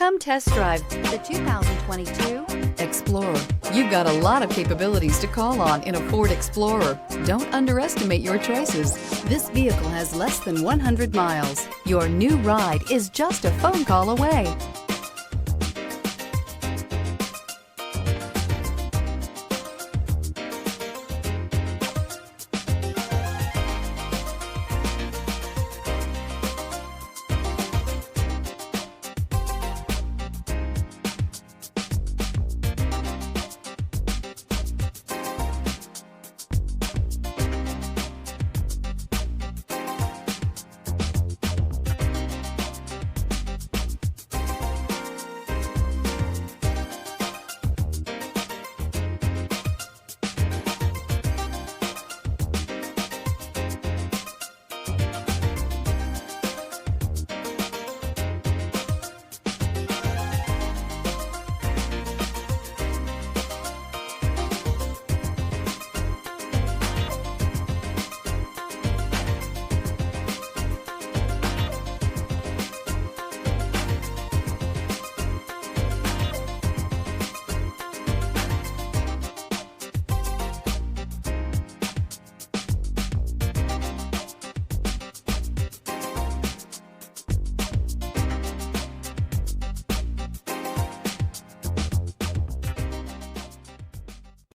Come test drive the 2022 Explorer. You've got a lot of capabilities to call on in a Ford Explorer. Don't underestimate your choices. This vehicle has less than 100 miles. Your new ride is just a phone call away.